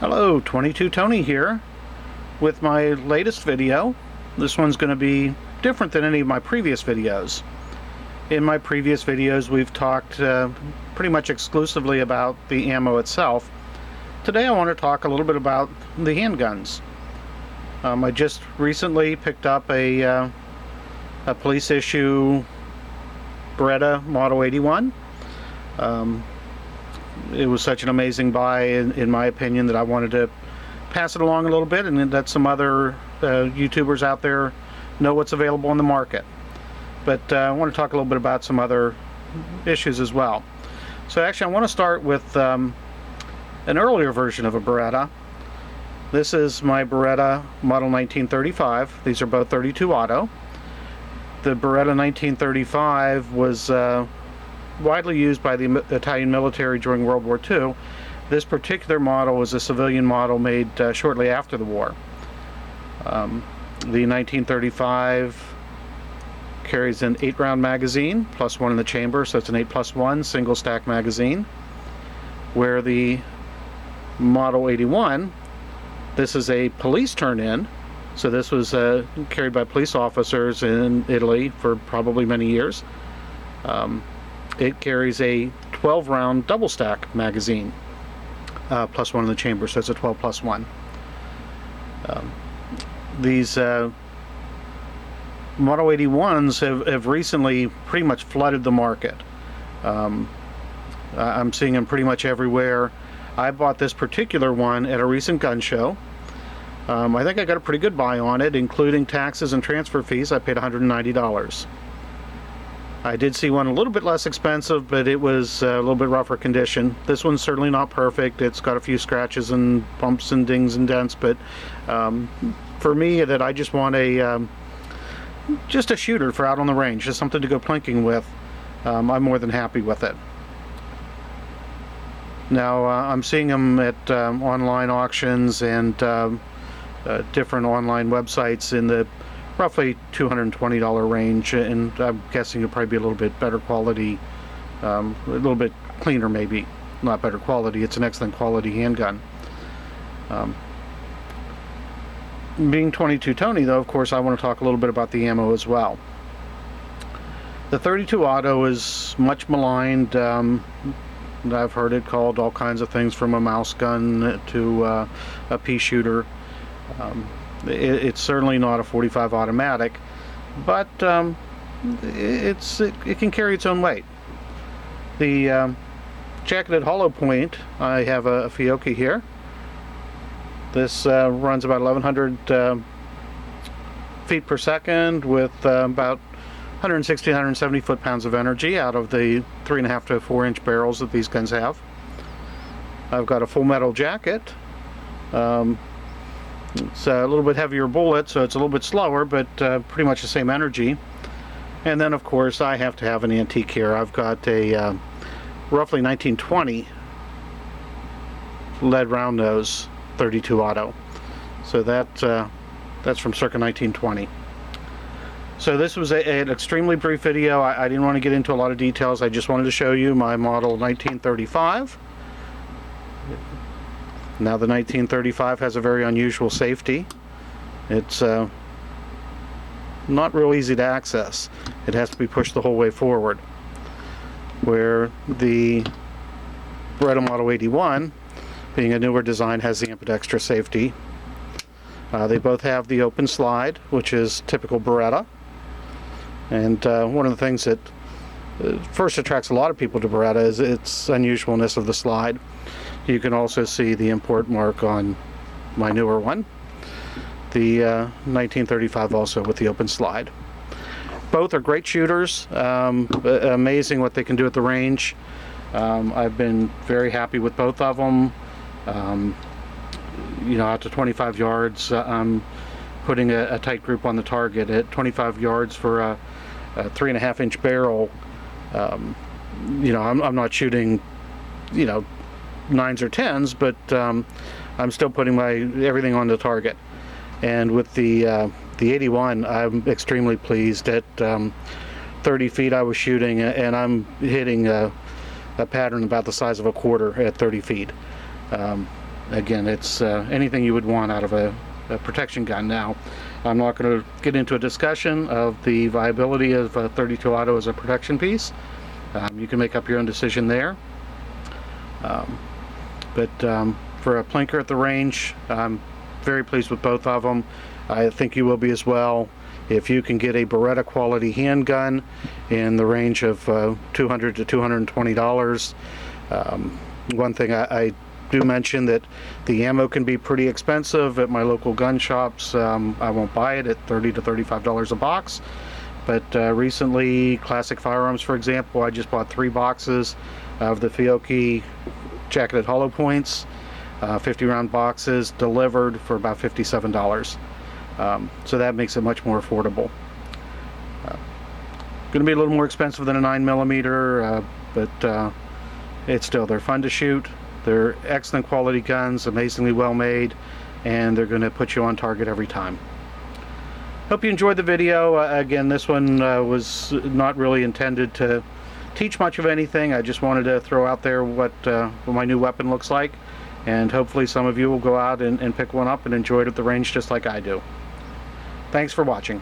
Hello, 22 Tony here with my latest video. This one's going to be different than any of my previous videos. In my previous videos we've talked pretty much exclusively about the ammo itself. Today I want to talk a little bit about the handguns. I just recently picked up a police issue Beretta Model 81. It was such an amazing buy in my opinion that I wanted to pass it along a little bit, and that some other YouTubers out there know what's available on the market. But I want to talk a little bit about some other issues as well. So actually I want to start with an earlier version of a Beretta. This is my Beretta Model 1935. These are both 32 auto. The Beretta 1935 was widely used by the Italian military during World War II. This particular model was a civilian model made shortly after the war. The 1935 carries an 8-round magazine plus one in the chamber, so it's an 8+1 single stack magazine. Where the Model 81, this is a police turn-in, so this was carried by police officers in Italy for probably many years. It carries a 12-round double stack magazine plus one in the chamber, so it's a 12+1. These Model 81s have recently pretty much flooded the market. I'm seeing them pretty much everywhere. I bought this particular one at a recent gun show. I think I got a pretty good buy on it, including taxes and transfer fees. I paid $190. I did see one a little bit less expensive, but it was a little bit rougher condition. This one's certainly not perfect. It's got a few scratches and bumps and dings and dents, but for me, that I just want just a shooter for out on the range, just something to go plinking with. I'm more than happy with it. Now I'm seeing them at online auctions and different online websites in the roughly $220 range, and I'm guessing it'll probably be a little bit better quality, a little bit cleaner maybe, not better quality. It's an excellent quality handgun. Being 22 Tony though, of course I want to talk a little bit about the ammo as well. The 32 auto is much maligned. I've heard it called all kinds of things, from a mouse gun to a pea shooter. It's certainly not a 45 automatic, but it can carry its own weight. The jacketed hollow point, I have a Fiocchi here. This runs about 1100 feet per second with about 160 170 foot-pounds of energy out of the 3.5 to 4 inch barrels that these guns have. I've got a full metal jacket. It's a little bit heavier bullet, so it's a little bit slower, but pretty much the same energy. And then of course I have to have an antique here. I've got a roughly 1920 lead round nose 32 auto. So that's from circa 1920. So this was an extremely brief video. I didn't want to get into a lot of details. I just wanted to show you my model 1935. Now the 1935 has a very unusual safety. It's not real easy to access. It has to be pushed the whole way forward. Where the Beretta Model 81, being a newer design, has the ambidextrous safety. They both have the open slide, which is typical Beretta. And one of the things that first attracts a lot of people to Beretta is its unusualness of the slide. You can also see the import mark on my newer one. The 1935 also with the open slide. Both are great shooters. Amazing what they can do at the range. I've been very happy with both of them. You know, out to 25 yards, I'm putting a tight group on the target. At 25 yards for a 3.5 inch barrel, you know, I'm not shooting, you know, 9s or 10s, but I'm still putting everything on the target. And with the 81, I'm extremely pleased. At 30 feet I was shooting, and I'm hitting a pattern about the size of a quarter at 30 feet. again, it's anything you would want out of a protection gun. Now, I'm not going to get into a discussion of the viability of a .32 auto as a protection piece. You can make up your own decision there. But for a plinker at the range, I'm very pleased with both of them. I think you will be as well. If you can get a Beretta quality handgun in the range of $200 to $220, one thing I do mention that the ammo can be pretty expensive at my local gun shops. I won't buy it at $30 to $35 a box, but recently Classic Firearms, for example, I just bought 3 boxes of the Fiocchi jacketed hollow points, 50 round boxes, delivered for about $57. So that makes it much more affordable. Going to be a little more expensive than a 9mm, but they're fun to shoot. They're excellent quality guns, amazingly well made, and they're going to put you on target every time. Hope you enjoyed the video. Again, this one was not really intended to teach much of anything. I just wanted to throw out there what my new weapon looks like, and hopefully some of you will go out and pick one up and enjoy it at the range just like I do. Thanks for watching.